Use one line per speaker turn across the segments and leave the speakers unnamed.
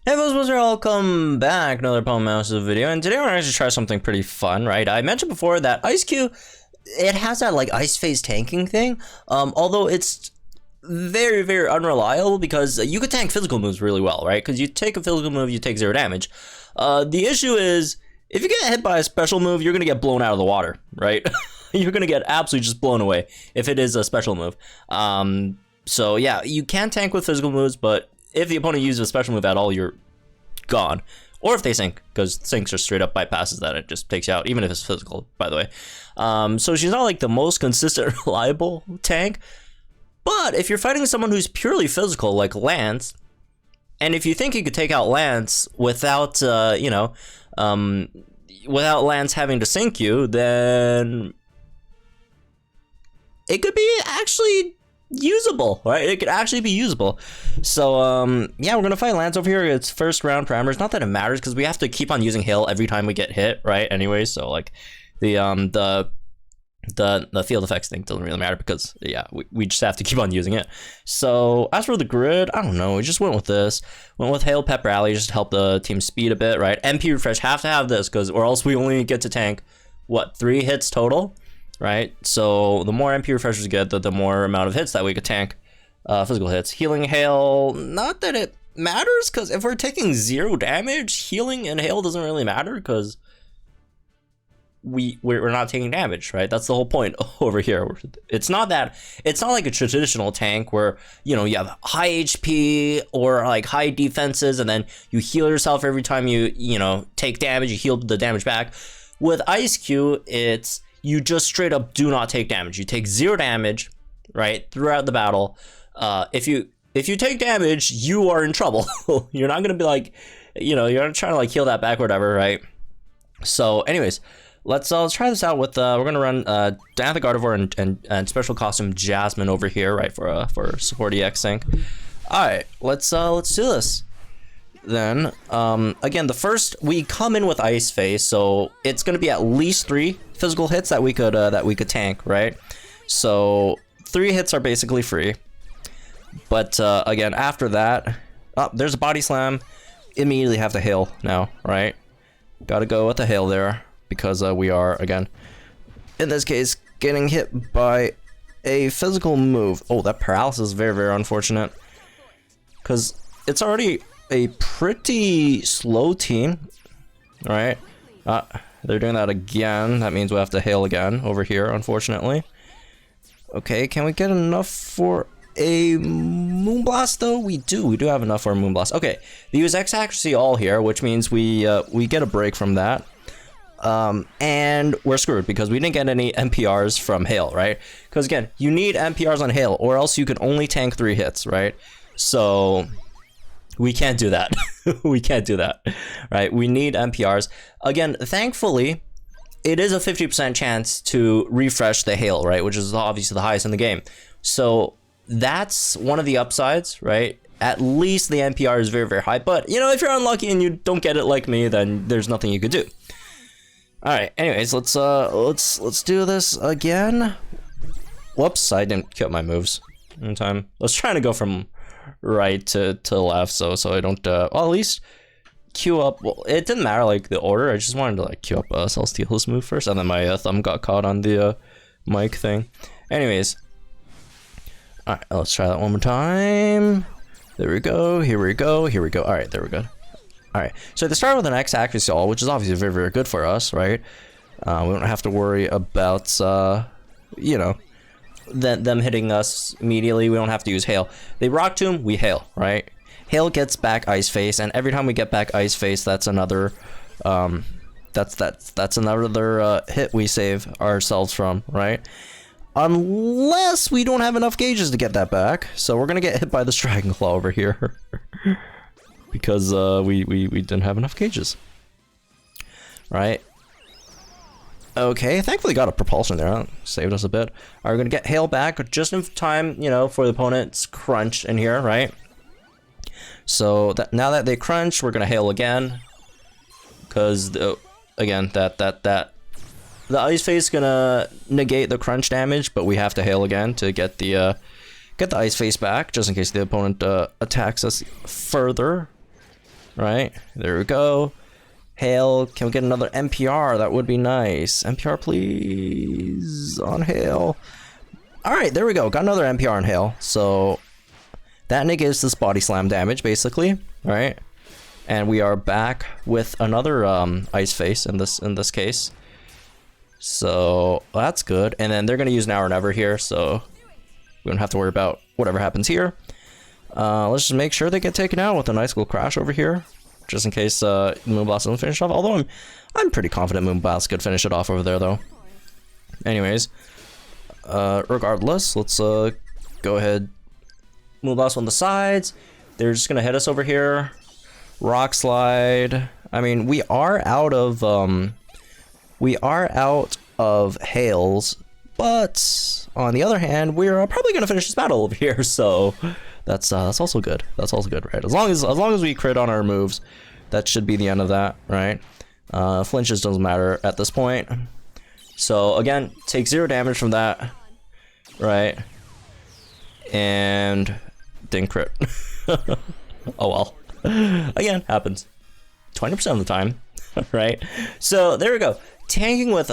Hey folks, welcome back. Another Palm Mouse video, and today we're going to try something pretty fun, right? I mentioned before that Eiscue, it has that like ice phase tanking thing. Although it's very unreliable because you could tank physical moves really well, right? Because you take a physical move, you take 0 damage. The issue is if you get hit by a special move, you're gonna get blown out of the water, right? You're gonna get absolutely just blown away if it is a special move. So yeah, you can tank with physical moves, but if the opponent uses a special move at all, you're gone. Or if they sink, because sinks just straight up bypasses that. It just takes you out, even if it's physical, by the way. So she's not like the most consistent, reliable tank. But if you're fighting someone who's purely physical, like Lance, and if you think you could take out Lance without, without Lance having to sink you, then it could be actually usable, right? It could actually be usable. So yeah, we're gonna fight Lance over here. It's first round parameters. Not that it matters because we have to keep on using hail every time we get hit, right? Anyway, so like the field effects thing doesn't really matter because yeah, we just have to keep on using it. So as for the grid, I don't know, we just went with this. Went with hail pep rally just to help the team speed a bit, right? MP refresh, have to have this because or else we only get to tank what, 3 hits total, right? So the more MP refreshers we get, the more amount of hits that we could tank. Physical hits. Healing hail, not that it matters, because if we're taking 0 damage, healing and hail doesn't really matter, because we're not taking damage, right? That's the whole point over here. It's not like a traditional tank where, you know, you have high HP or like high defenses, and then you heal yourself every time you know, take damage, you heal the damage back. With Eiscue, it's you just straight up do not take damage. You take 0 damage, right, throughout the battle. If you take damage, you are in trouble. You're not gonna be like, you know, you're not trying to like heal that back or whatever, right? So, anyways, let's try this out with we're gonna run Diana the Gardevoir and special costume Jasmine over here, right, for support EX sync. All right, let's do this. Then again, the first we come in with Ice Phase, so it's gonna be at least 3 physical hits that we could tank, right? So 3 hits are basically free, but again, after that, there's a body slam. Immediately have to hail now, right? Gotta go with the hail there because we are, again, in this case, getting hit by a physical move. Oh, that paralysis is very unfortunate because it's already a pretty slow team, right? They're doing that again. That means we have to hail again over here, unfortunately. Okay, can we get enough for a Moonblast though? We do have enough for a Moonblast. Okay, they use X accuracy all here, which means we get a break from that. And we're screwed because we didn't get any MPRs from hail, right? Because again, you need MPRs on hail or else you can only tank 3 hits, right? So we can't do that. We can't do that, right? We need MPRs. Again, thankfully, it is a 50% chance to refresh the hail, right? Which is obviously the highest in the game. So that's one of the upsides, right? At least the MPR is very high. But, you know, if you're unlucky and you don't get it like me, then there's nothing you could do. All right, anyways, let's do this again. Whoops, I didn't cut my moves in time. Let's try to go from right to left so I don't well, at least queue up. Well, it didn't matter like the order. I just wanted to like queue up Celestial's move first, and then my thumb got caught on the mic thing. Anyways, all right, let's try that one more time. There we go. Here we go. All right, there we go. All right, so they start with an X accuracy all, which is obviously very good for us, right? We don't have to worry about you know, them hitting us immediately. We don't have to use hail. They rock tomb, we hail, right? Hail gets back Ice Face, and every time we get back Ice Face, that's another that's another hit we save ourselves from, right? Unless we don't have enough gauges to get that back, so we're gonna get hit by this Dragon Claw over here because we didn't have enough gauges, right? Okay, thankfully got a propulsion there. Saved us a bit. Alright, we're gonna get hail back just in time, you know, for the opponent's crunch in here, right? So now that they crunch, we're gonna hail again, because again the Ice Face is gonna negate the crunch damage, but we have to hail again to get the Ice Face back, just in case the opponent attacks us further. right? There we go. Hail, can we get another NPR? That would be nice. NPR, please, on Hail. All right, there we go. Got another NPR on Hail. So that negates this body slam damage, basically, right? And we are back with another ice face in this case. So that's good. And then they're gonna use Now or Never here, so we don't have to worry about whatever happens here. Let's just make sure they get taken out with an Icicle Crash over here, just in case Moonblast doesn't finish off. Although I'm pretty confident Moonblast could finish it off over there, though. Anyways, regardless, let's go ahead. Moonblast on the sides. They're just gonna hit us over here. Rock Slide. I mean, we are out of hails, but on the other hand, we're probably gonna finish this battle over here. So that's also good. That's also good, right? As long as we crit on our moves, that should be the end of that, right? Flinches doesn't matter at this point. So again, take 0 damage from that, right? And didn't crit. Oh well. Again, happens 20% of the time, right? So there we go. Tanking with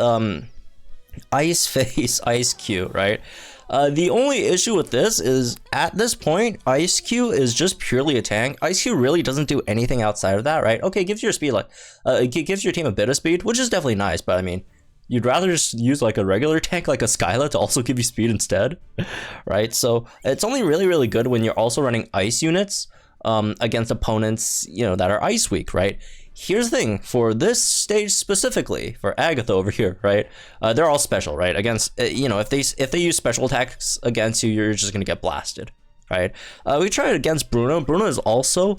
Ice Face, Eiscue, right? The only issue with this is at this point, Eiscue is just purely a tank. Eiscue really doesn't do anything outside of that, right? Okay, it gives your speed it gives your team a bit of speed, which is definitely nice. But I mean, you'd rather just use like a regular tank like a Skyla to also give you speed instead, right? So it's only really good when you're also running ice units against opponents, that are ice weak, right? Here's the thing, for this stage specifically, for Agatha over here, right? They're all special, right? Against, if they use special attacks against you, you're just gonna get blasted, right? We tried against Bruno. Bruno is also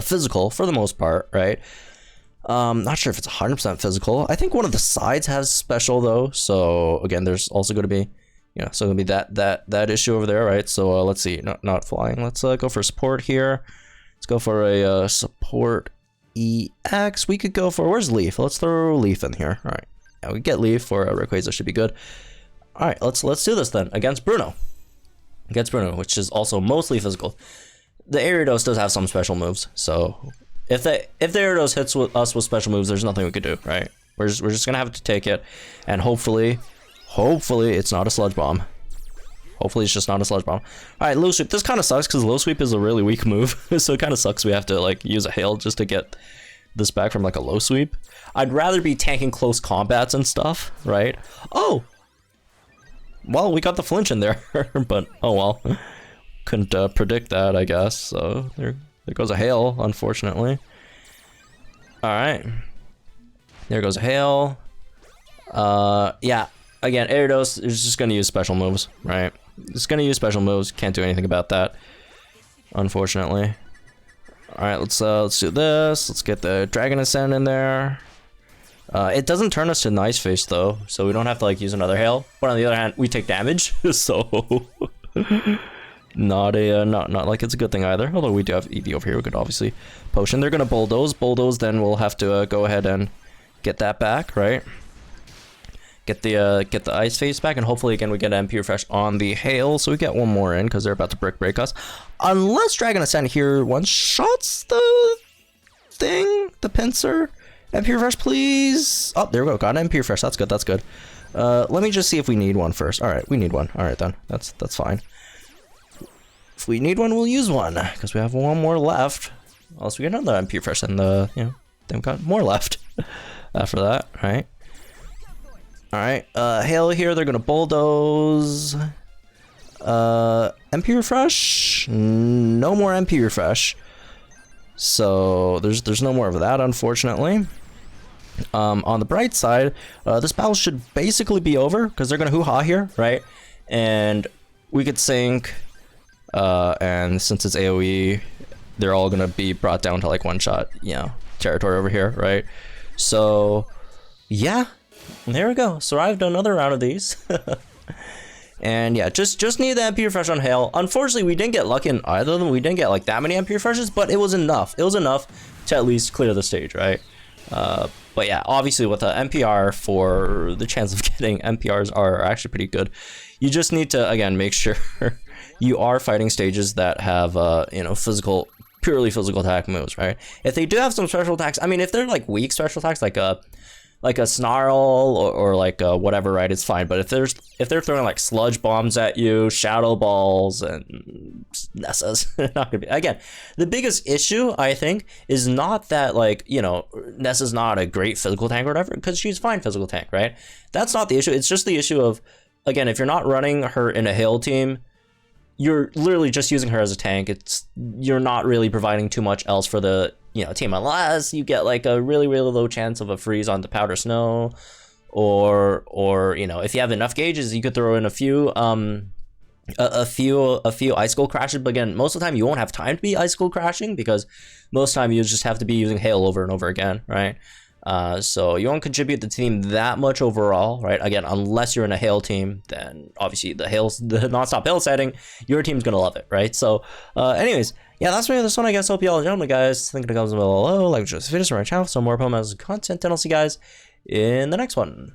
physical for the most part, right? Not sure if it's 100% physical. I think one of the sides has special though. So again, there's also going to be, so gonna be that issue over there, right? So let's see, not flying. Let's go for support here. Let's go for a support EX. We could go for, where's Leaf? Let's throw Leaf in here. All right, yeah, we get Leaf for Rayquaza, should be good. All right, let's do this then against Bruno. Which is also mostly physical. The Ariados does have some special moves, so if the Ariados hits us with special moves, there's nothing we could do, right? We're just gonna have to take it, and hopefully it's not a Sludge Bomb. Hopefully it's just not a Sludge Bomb. All right, Low Sweep. This kind of sucks because Low Sweep is a really weak move, so it kind of sucks we have to like use a Hail just to get this back from like a Low Sweep. I'd rather be tanking close combats and stuff, right? Oh, well, we got the flinch in there, but oh well. Couldn't predict that, I guess. So there goes a Hail, unfortunately. All right, there goes a Hail. Yeah. Again, Ariados is just going to use special moves, right? It's going to use special moves. Can't do anything about that, unfortunately. All right, let's do this. Let's get the Dragon Ascend in there. It doesn't turn us to Nice Face though, so we don't have to like use another Hail. But on the other hand, we take damage, so not like it's a good thing either. Although we do have EV over here, we could obviously potion. They're going to bulldoze. Then we'll have to go ahead and get that back, right? Get the Ice Face back, and hopefully again we get an MP Refresh on the Hail, so we get one more in because they're about to break us. Unless Dragon Ascent here one-shots the thing, the pincer. MP Refresh, please. Oh, there we go. Got an MP Refresh. That's good. Let me just see if we need one first. All right, we need one. All right then, that's fine. If we need one, we'll use one because we have one more left. Unless we get another MP Refresh, and then we've got more left after that, right? All right, Hail here, they're gonna bulldoze. MP Refresh? No more MP Refresh. So there's no more of that, unfortunately. On the bright side, this battle should basically be over because they're gonna hoo-ha here, right? And we could sync, and since it's AoE, they're all gonna be brought down to like one-shot, territory over here, right? So yeah. There we go. Survived another round of these. And yeah, just need the MP Refresh on Hail. Unfortunately, we didn't get lucky in either of them. We didn't get like that many MP Refreshes, but it was enough. It was enough to at least clear the stage, right? But yeah, obviously with an MPR, for the chance of getting MPRs are actually pretty good. You just need to, again, make sure you are fighting stages that have you know, purely physical attack moves, right? If they do have some special attacks, I mean, if they're like weak special attacks, like a snarl or like whatever, right, it's fine. But if they're throwing like sludge bombs at you, shadow balls, and Nessa's not gonna be. Again, the biggest issue I think is not that, like, you know, Nessa's not a great physical tank or whatever, because she's fine physical tank, right? That's not the issue. It's just the issue of, again, if you're not running her in a hail team, you're literally just using her as a tank. You're not really providing too much else for the, you know, team, unless you get like a really low chance of a freeze on the powder snow, or you know, if you have enough gauges, you could throw in a few icicle crashes. But again, most of the time you won't have time to be icicle crashing, because most of the time you just have to be using hail over and over again, right? So you won't contribute the team that much overall, right? Again, unless you're in a hail team, then obviously the non-stop hail setting, your team's gonna love it, right? So anyways, yeah, that's really this one, I guess. Hope you all enjoyed, guys. Think in the comments below, like, just videos on our channel for some more Pokemon content, and I'll see you guys in the next one.